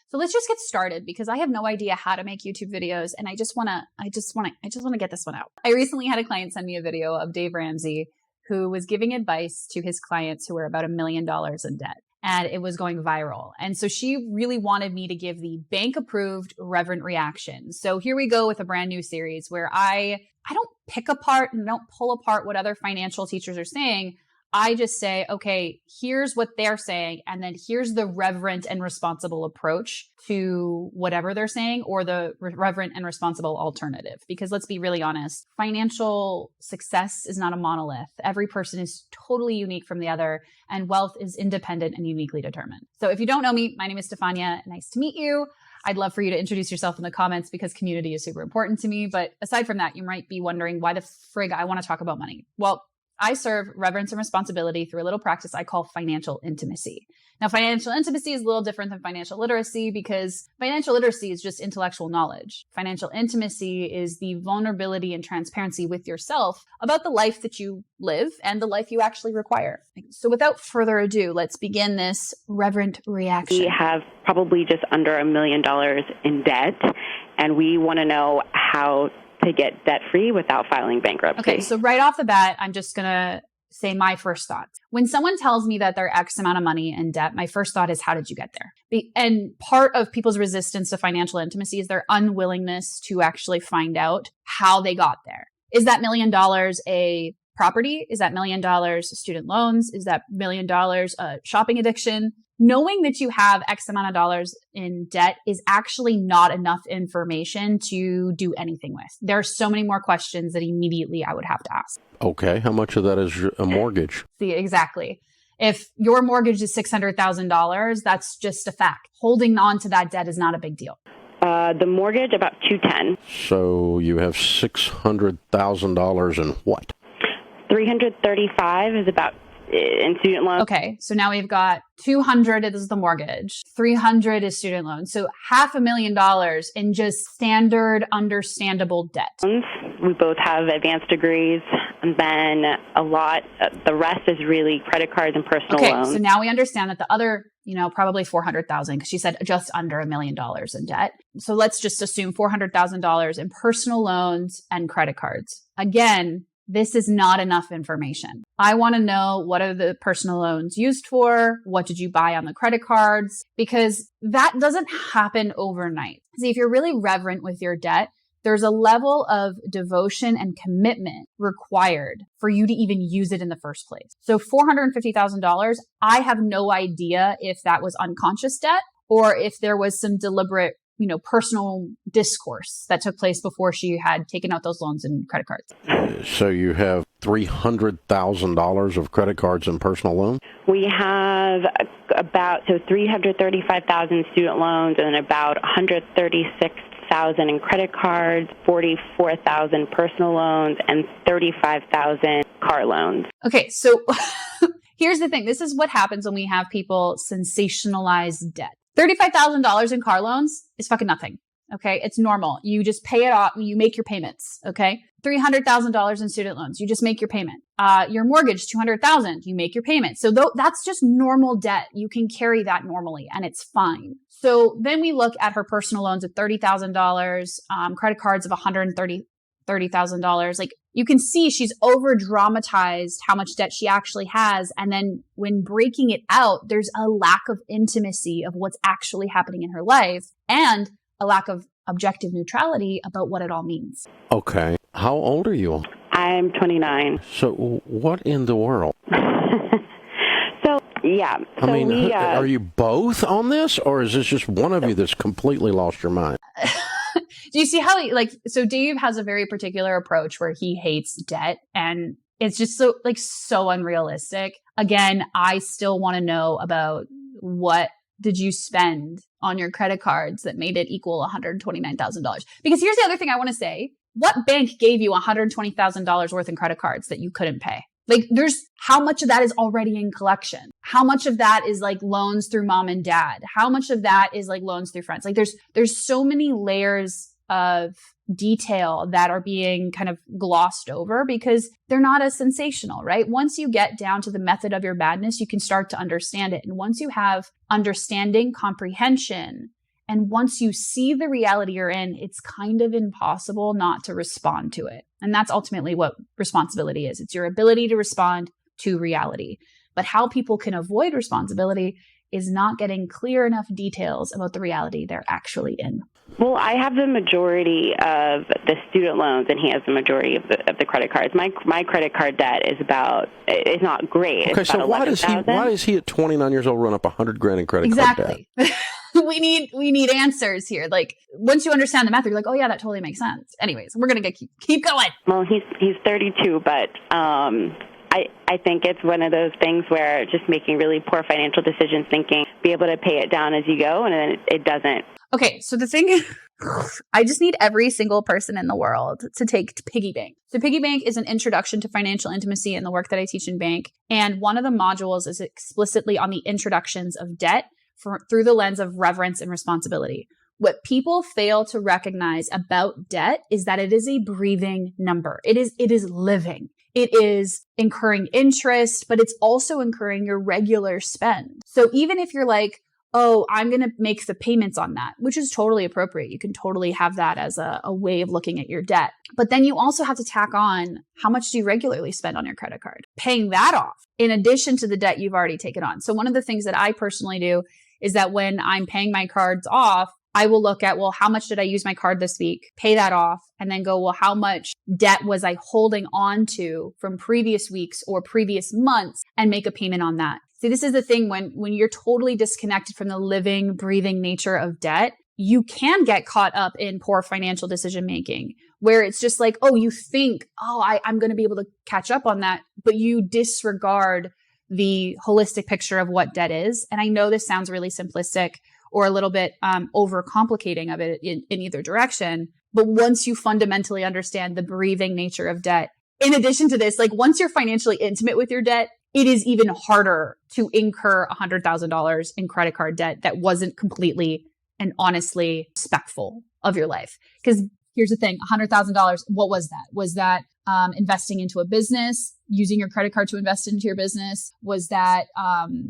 So let's just get started because I have no idea how to make YouTube videos and I just want to get this one out. I recently had a client send me a video of Dave Ramsey who was giving advice to his clients who were about $1 million in debt. And it was going viral. And so she really wanted me to give the bank approved Reverent reaction. So here we go with a brand new series where I don't pick apart and don't pull apart what other financial teachers are saying. I just say, okay, here's what they're saying. And then here's the reverent and responsible approach to whatever they're saying, or the reverent and responsible alternative. Because let's be really honest, financial success is not a monolith. Every person is totally unique from the other, and wealth is independent and uniquely determined. So if you don't know me, my name is Stefania. Nice to meet you. I'd love for you to introduce yourself in the comments because community is super important to me. But aside from that, you might be wondering why the frig I want to talk about money. Well, I serve reverence and responsibility through a little practice I call financial intimacy. Now, financial intimacy is a little different than financial literacy because financial literacy is just intellectual knowledge. Financial intimacy is the vulnerability and transparency with yourself about the life that you live and the life you actually require. So without further ado, let's begin this reverent reaction. We have probably just under $1 million in debt, and we want to know how to get debt-free without filing bankruptcy. Okay, so right off the bat, I'm just going to say my first thoughts. When someone tells me that they're X amount of money in debt, my first thought is, how did you get there? And part of people's resistance to financial intimacy is their unwillingness to actually find out how they got there. Is that $1 million a property? Is that $1 million student loans? Is that $1 million shopping addiction? Knowing that you have X amount of dollars in debt is actually not enough information to do anything with. There are so many more questions that immediately I would have to ask. Okay. How much of that is a mortgage? See, exactly. If your mortgage is $600,000, that's just a fact. Holding on to that debt is not a big deal. The mortgage, about $210,000. So you have $600,000 in what? $335,000 is about in student loans. Okay, so now we've got $200 is the mortgage, $300 is student loans. So $500,000 in just standard, understandable debt. We both have advanced degrees, and then the rest is really credit cards and personal loans. So now we understand that the other, probably $400,000, because she said just under $1 million in debt. So let's just assume $400,000 in personal loans and credit cards. Again, this is not enough information. I want to know, what are the personal loans used for? What did you buy on the credit cards? Because that doesn't happen overnight. See, if you're really reverent with your debt, there's a level of devotion and commitment required for you to even use it in the first place. So $450,000, I have no idea if that was unconscious debt or if there was some deliberate personal discourse that took place before she had taken out those loans and credit cards. So you have $300,000 of credit cards and personal loans? We have about $335,000 student loans and about $136,000 in credit cards, $44,000 personal loans, and $35,000 car loans. Okay, so here's the thing. This is what happens when we have people sensationalize debt. $35,000 in car loans is fucking nothing. Okay. It's normal. You just pay it off. You make your payments. Okay. $300,000 in student loans. You just make your payment. Your mortgage, $200,000. You make your payment. So that's just normal debt. You can carry that normally and it's fine. So then we look at her personal loans of $30,000, credit cards of $130,000. Like, you can see she's over dramatized how much debt she actually has. And then when breaking it out, there's a lack of intimacy of what's actually happening in her life and a lack of objective neutrality about what it all means. Okay. How old are you? I'm 29. So what in the world? Yeah. So are you both on this, or is this just one of you that's completely lost your mind? Do you see how so Dave has a very particular approach where he hates debt, and it's just so unrealistic. Again, I still want to know about what did you spend on your credit cards that made it equal $129,000? Because here's the other thing I want to say. What bank gave you $120,000 worth in credit cards that you couldn't pay? How much of that is already in collection? How much of that is loans through mom and dad? How much of that is loans through friends? There's so many layers of detail that are being kind of glossed over because they're not as sensational, right? Once you get down to the method of your madness, you can start to understand it. And once you have understanding, comprehension, And once you see the reality you're in, it's kind of impossible not to respond to it. And that's ultimately what responsibility is. It's your ability to respond to reality. But how people can avoid responsibility is not getting clear enough details about the reality they're actually in. Well, I have the majority of the student loans, and he has the majority of the credit cards. My credit card debt is not great. Okay, so why does he at 29 years old run up $100,000 in credit card debt? Exactly. we need answers here. Like, once you understand the math, you're like, oh yeah, that totally makes sense. Anyways, we're gonna keep going. Well, he's 32, but I think it's one of those things where just making really poor financial decisions, thinking be able to pay it down as you go, and then it doesn't. Okay, so the thing is, I just need every single person in the world to take Piggy Bank. So Piggy Bank is an introduction to financial intimacy in the work that I teach in bank. And one of the modules is explicitly on the introductions of debt through the lens of reverence and responsibility. What people fail to recognize about debt is that it is a breathing number. It is living. It is incurring interest, but it's also incurring your regular spend. So even if you're like, oh, I'm going to make the payments on that, which is totally appropriate. You can totally have that as a way of looking at your debt. But then you also have to tack on, how much do you regularly spend on your credit card? Paying that off in addition to the debt you've already taken on. So one of the things that I personally do is that when I'm paying my cards off, I will look at, well, how much did I use my card this week? Pay that off, and then go, well, how much debt was I holding on to from previous weeks or previous months, and make a payment on that. See, this is the thing, when you're totally disconnected from the living, breathing nature of debt, you can get caught up in poor financial decision making, where it's just like, oh, you think, oh, I'm going to be able to catch up on that, but you disregard the holistic picture of what debt is. And I know this sounds really simplistic or a little bit overcomplicating of it in either direction. But once you fundamentally understand the breathing nature of debt, in addition to this, like, once you're financially intimate with your debt, it is even harder to incur $100,000 in credit card debt that wasn't completely and honestly respectful of your life. Because here's the thing, $100,000, what was that? Was that investing into a business, using your credit card to invest into your business? Was that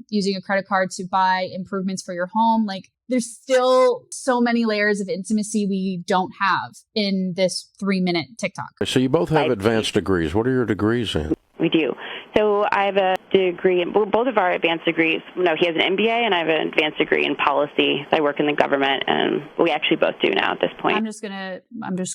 using a credit card to buy improvements for your home? Like, there's still so many layers of intimacy we don't have in this 3-minute TikTok. So you both have advanced degrees. What are your degrees in? We do. So I have a degree, both of our advanced degrees. No, he has an MBA and I have an advanced degree in policy. I work in the government, and we actually both do now at this point. I'm just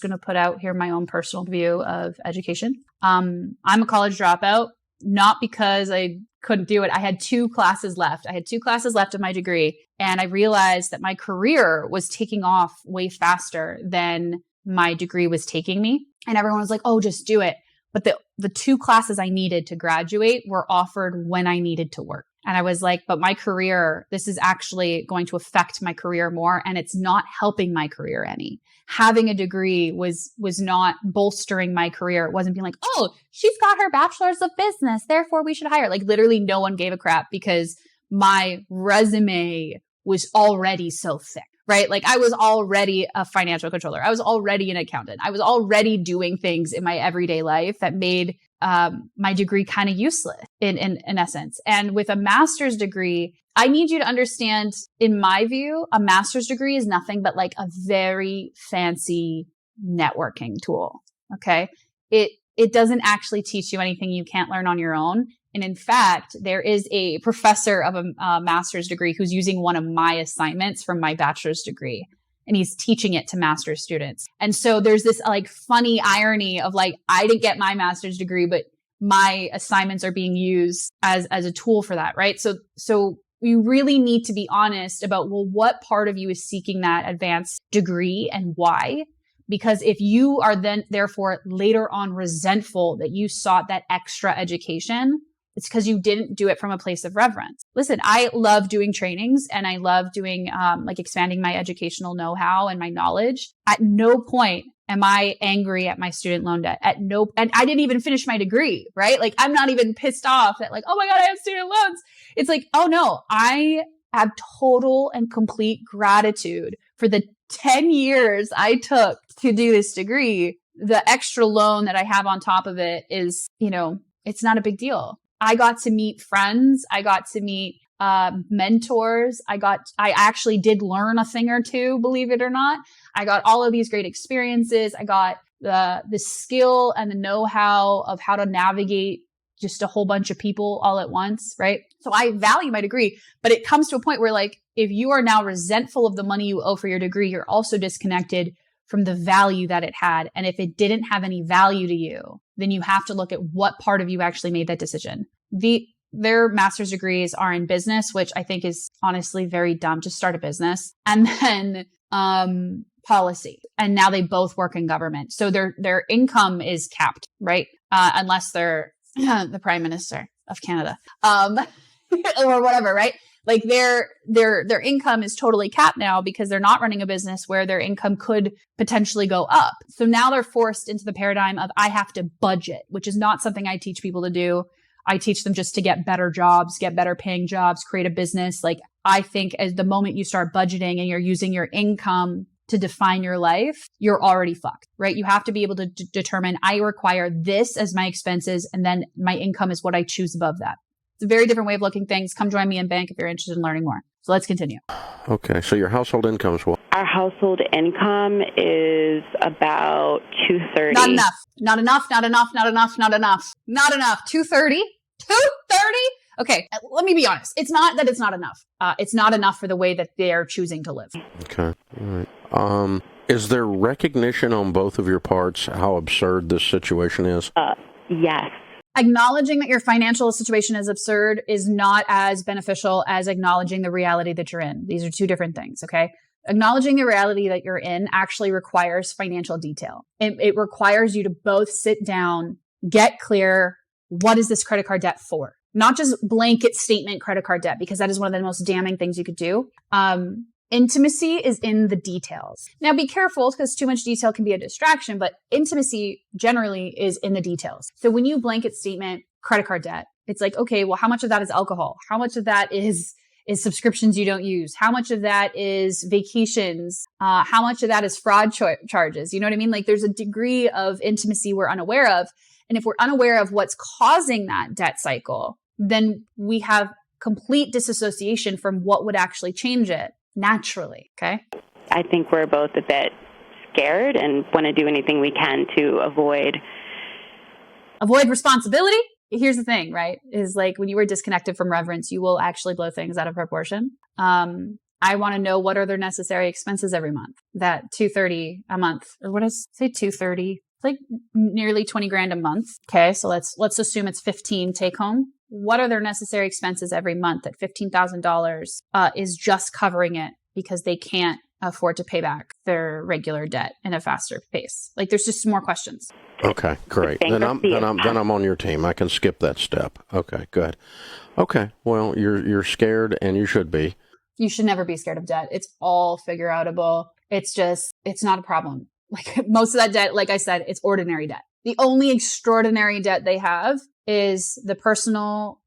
gonna put out here my own personal view of education. I'm a college dropout, not because I couldn't do it. I had 2 classes left. I had 2 classes left of my degree, and I realized that my career was taking off way faster than my degree was taking me. And everyone was like, oh, just do it. But the 2 classes I needed to graduate were offered when I needed to work. And I was like, but my career, this is actually going to affect my career more, and it's not helping my career any. Having a degree was not bolstering my career. It wasn't being like, oh, she's got her bachelor's of business, therefore we should hire. Like, literally no one gave a crap because my resume was already so thick. Right? Like, I was already a financial controller. I was already an accountant. I was already doing things in my everyday life that made my degree kind of useless in essence. And with a master's degree, I need you to understand, in my view, a master's degree is nothing but like a very fancy networking tool. Okay. It doesn't actually teach you anything you can't learn on your own. And in fact, there is a professor of a master's degree who's using one of my assignments from my bachelor's degree, and he's teaching it to master's students. And so there's this like funny irony of like, I didn't get my master's degree, but my assignments are being used as a tool for that, right? So you really need to be honest about, well, what part of you is seeking that advanced degree and why? Because if you are then therefore later on resentful that you sought that extra education, it's because you didn't do it from a place of reverence. Listen, I love doing trainings, and I love doing like expanding my educational know-how and my knowledge. At no point am I angry at my student loan debt. And I didn't even finish my degree, right? Like, I'm not even pissed off that like, oh my God, I have student loans. It's like, oh no, I have total and complete gratitude for the 10 years I took to do this degree. The extra loan that I have on top of it is, it's not a big deal. I got to meet friends. I got to meet mentors. I actually did learn a thing or two, believe it or not. I got all of these great experiences. I got the skill and the know-how of how to navigate just a whole bunch of people all at once, right? So I value my degree, but it comes to a point where like, if you are now resentful of the money you owe for your degree, you're also disconnected from the value that it had. And if it didn't have any value to you, then you have to look at what part of you actually made that decision. Their master's degrees are in business, which I think is honestly very dumb. Just start a business. And then, policy. And now they both work in government. So their income is capped, right? Unless they're the Prime Minister of Canada, or whatever, right? Like their income is totally capped now because they're not running a business where their income could potentially go up. So now they're forced into the paradigm of I have to budget, which is not something I teach people to do. I teach them just to get better jobs, get better paying jobs, create a business. Like I think as the moment you start budgeting and you're using your income to define your life, you're already fucked, right? You have to be able to determine I require this as my expenses and then my income is what I choose above that. It's a very different way of looking at things. Come join me in bank if you're interested in learning more. So let's continue. Okay. So your household income is what? Our household income is about $230. Not enough. Not enough. Not enough. Not enough. Not enough. Not enough. $230? $230? Okay. Let me be honest. It's not that it's not enough. It's not enough for the way that they're choosing to live. Okay. All right. Is there recognition on both of your parts how absurd this situation is? Yes. Acknowledging that your financial situation is absurd is not as beneficial as acknowledging the reality that you're in. These are two different things, okay? Acknowledging the reality that you're in actually requires financial detail. It requires you to both sit down, get clear, what is this credit card debt for? Not just blanket statement credit card debt, because that is one of the most damning things you could do. Intimacy is in the details. Now be careful because too much detail can be a distraction, but intimacy generally is in the details. So when you blanket statement credit card debt, it's like, okay, well, how much of that is alcohol? How much of that is subscriptions you don't use? How much of that is vacations? How much of that is fraud charges? You know what I mean? Like there's a degree of intimacy we're unaware of. And if we're unaware of what's causing that debt cycle, then we have complete disassociation from what would actually change it naturally. Okay. I think we're both a bit scared and want to do anything we can to avoid responsibility. Here's the thing, right? Is like when you were disconnected from Reverence, you will actually blow things out of proportion. I want to know what are their necessary expenses every month. That $230 a month, or what is say $230? It's like nearly 20 grand a month. Okay, so let's assume it's 15 take home. What are their necessary expenses every month at $15,000 is just covering it because they can't afford to pay back their regular debt in a faster pace. Like there's just more questions. Okay, great. Then I'm on your team. I can skip that step. Okay, good. Okay, well, you're scared and you should be. You should never be scared of debt. It's all figure outable. It's not a problem. Like most of that debt, like I said, it's ordinary debt. The only extraordinary debt they have is the personal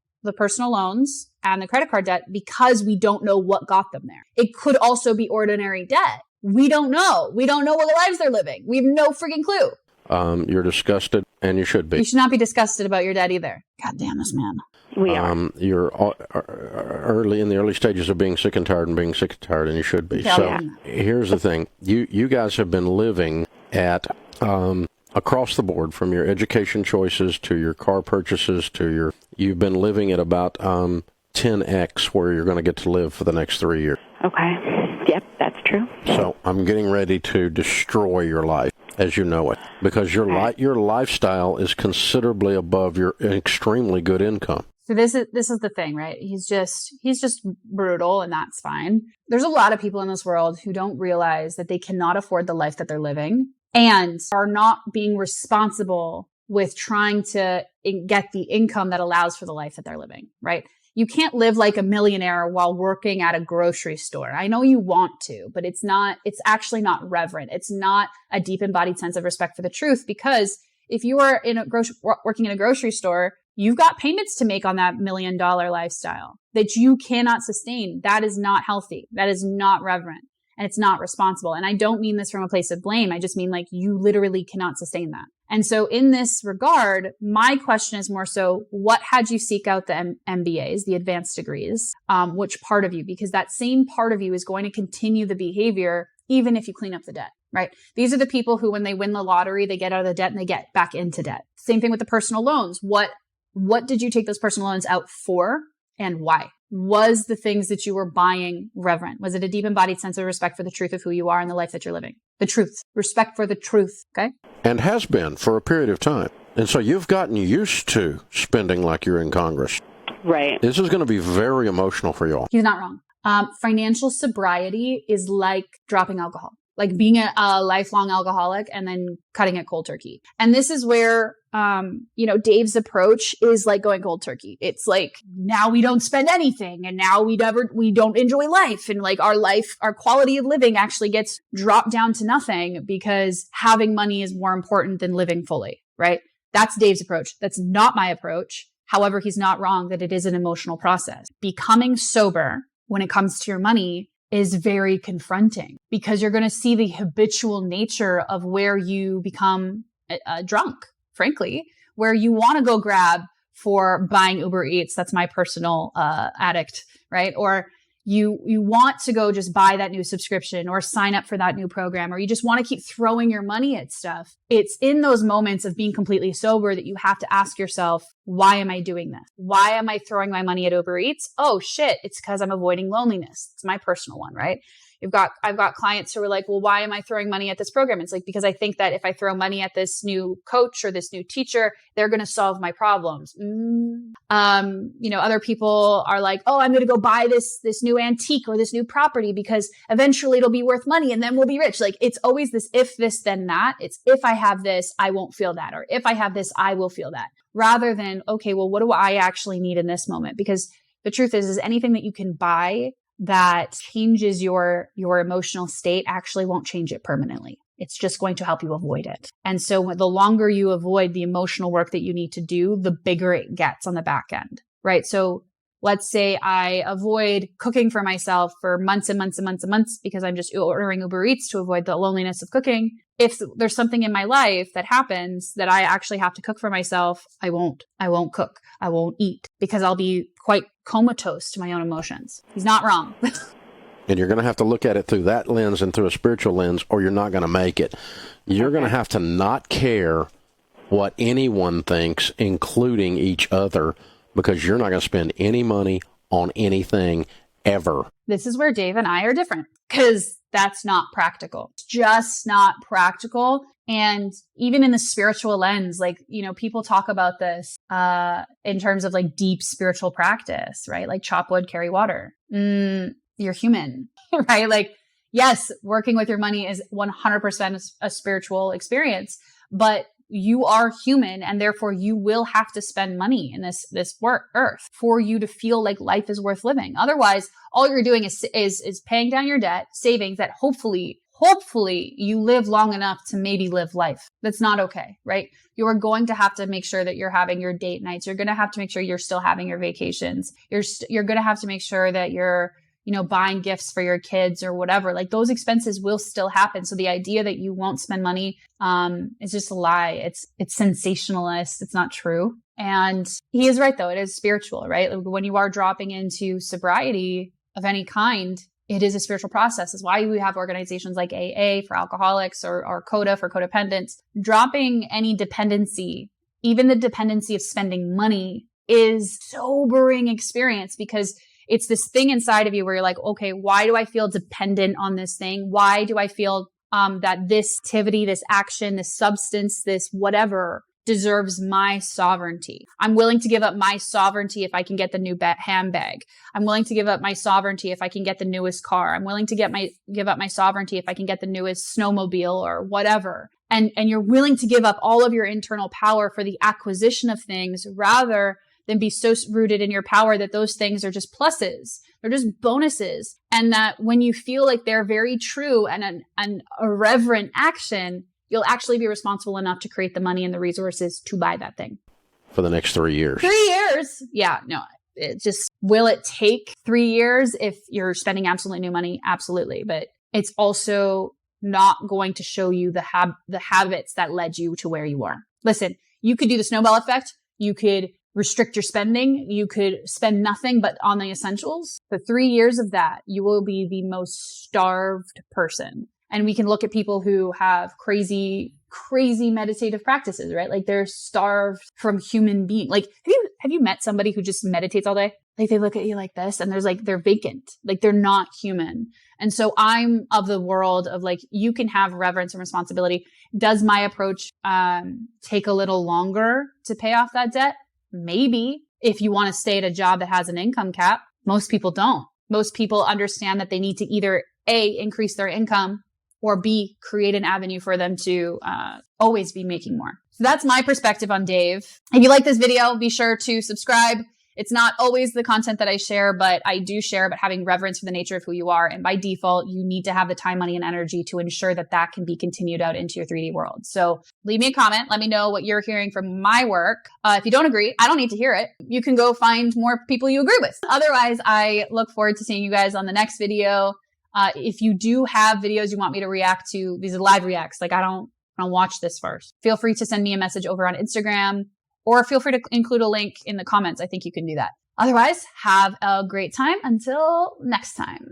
loans and the credit card debt because we don't know what got them there. It could also be ordinary debt. We don't know. We don't know what lives they're living. We have no freaking clue. You're disgusted, and you should be. You should not be disgusted about your debt either. God damn this man. We are. You're in the early stages of being sick and tired, and you should be. So here's the thing. You guys have been living at across the board, from your education choices to your car purchases to you've been living at about 10x where you're going to get to live for the next 3 years. Okay. Yep, that's true. So I'm getting ready to destroy your life as you know it, because your lifestyle is considerably above your extremely good income. So this is the thing, right? He's just brutal, and that's fine. There's a lot of people in this world who don't realize that they cannot afford the life that they're living and are not being responsible with trying to get the income that allows for the life that they're living, right? You can't live like a millionaire while working at a grocery store. I know you want to, but it's actually not reverent. It's not a deep embodied sense of respect for the truth, because if you are working in a grocery store, you've got payments to make on that $1 million lifestyle that you cannot sustain. That is not healthy. That is not reverent. and it's not responsible. And I don't mean this from a place of blame. I just mean like you literally cannot sustain that. And so in this regard, my question is more so, what had you seek out the MBAs, the advanced degrees? Which part of you? Because that same part of you is going to continue the behavior even if you clean up the debt, right? These are the people who, when they win the lottery, they get out of the debt and they get back into debt. Same thing with the personal loans. What did you take those personal loans out for and why? Was the things that you were buying reverent? Was it a deep embodied sense of respect for the truth of who you are and the life that you're living? The truth, respect for the truth, okay? And has been for a period of time. And so you've gotten used to spending like you're in Congress. Right. This is going to be very emotional for you all. He's not wrong. Financial sobriety is like dropping alcohol, like being a lifelong alcoholic and then cutting it cold turkey. And this is where, Dave's approach is like going cold turkey. It's like, now we don't spend anything and now we don't enjoy life. And like our quality of living actually gets dropped down to nothing because having money is more important than living fully, right? That's Dave's approach. That's not my approach. However, he's not wrong that it is an emotional process. Becoming sober when it comes to your money is very confronting because you're going to see the habitual nature of where you become drunk, frankly, where you want to go grab for buying Uber Eats. That's my personal addict, right? Or you want to go just buy that new subscription or sign up for that new program, or you just want to keep throwing your money at stuff. It's in those moments of being completely sober that you have to ask yourself, why am I doing this? Why am I throwing my money at Uber Eats? Oh shit, it's because I'm avoiding loneliness. It's my personal one, right? I've got clients who are like, well, why am I throwing money at this program? It's like, because I think that if I throw money at this new coach or this new teacher, they're going to solve my problems. Other people are like, oh, I'm going to go buy this new antique or this new property because eventually it'll be worth money and then we'll be rich. Like it's always this, if this, then that. It's if I have this, I won't feel that. Or if I have this, I will feel that. Rather than, okay, well, what do I actually need in this moment? Because the truth is anything that you can buy that changes your emotional state actually won't change it permanently. It's just going to help you avoid it. And so the longer you avoid the emotional work that you need to do, the bigger it gets on the back end, right? So let's say I avoid cooking for myself for months and months and months and months because I'm just ordering Uber Eats to avoid the loneliness of cooking. If there's something in my life that happens that I actually have to cook for myself, I won't cook. I won't eat because I'll be quite comatose to my own emotions. He's not wrong. And you're going to have to look at it through that lens and through a spiritual lens, or you're not going to make it. You're going to have to not care what anyone thinks, including each other, because you're not going to spend any money on anything ever. This is where Dave and I are different because that's not practical. It's just not practical. And even in the spiritual lens, like, people talk about this in terms of like deep spiritual practice, right? Like chop wood, carry water. You're human, right? Like, yes, working with your money is 100% a spiritual experience, but you are human and therefore you will have to spend money in this earth for you to feel like life is worth living. Otherwise, all you're doing is paying down your debt, savings that hopefully you live long enough to maybe live life. That's not okay, right? You are going to have to make sure that you're having your date nights. You're going to have to make sure you're still having your vacations. You're going to have to make sure that you're buying gifts for your kids or whatever. Like those expenses will still happen. So the idea that you won't spend money is just a lie. It's sensationalist. It's not true. And he is right though. It is spiritual, right? Like when you are dropping into sobriety of any kind, it is a spiritual process. It's why we have organizations like AA for alcoholics or CODA for codependents. Dropping any dependency, even the dependency of spending money, is sobering experience because it's this thing inside of you where you're like, okay, why do I feel dependent on this thing? Why do I feel that this activity, this action, this substance, this whatever deserves my sovereignty? I'm willing to give up my sovereignty if I can get the new handbag. I'm willing to give up my sovereignty if I can get the newest car. I'm willing to give up my sovereignty if I can get the newest snowmobile or whatever. And you're willing to give up all of your internal power for the acquisition of things rather than be so rooted in your power that those things are just pluses. They're just bonuses. And that when you feel like they're very true and a reverent action, you'll actually be responsible enough to create the money and the resources to buy that thing. For the next 3 years. 3 years? Yeah, no. It just, will it take 3 years if you're spending absolutely new money? Absolutely. But it's also not going to show you the habits that led you to where you are. Listen, you could do the snowball effect. You could restrict your spending. You could spend nothing but on the essentials. For 3 years of that, you will be the most starved person. And we can look at people who have crazy meditative practices, right? Like they're starved from human being. Like, have you met somebody who just meditates all day? Like they look at you like this and they're vacant. Like they're not human. And so I'm of the world of like, you can have reverence and responsibility. Does my approach take a little longer to pay off that debt? Maybe. If you want to stay at a job that has an income cap. Most people don't. Most people understand that they need to either A, increase their income, or B, create an avenue for them to always be making more. So that's my perspective on Dave. If you like this video, be sure to subscribe. It's not always the content that I share, but I do share about having reverence for the nature of who you are. And by default, you need to have the time, money, and energy to ensure that that can be continued out into your 3D world. So leave me a comment. Let me know what you're hearing from my work. If you don't agree, I don't need to hear it. You can go find more people you agree with. Otherwise, I look forward to seeing you guys on the next video. If you do have videos you want me to react to, these are live reacts. Like I don't watch this first. Feel free to send me a message over on Instagram, or feel free to include a link in the comments. I think you can do that. Otherwise, have a great time until next time.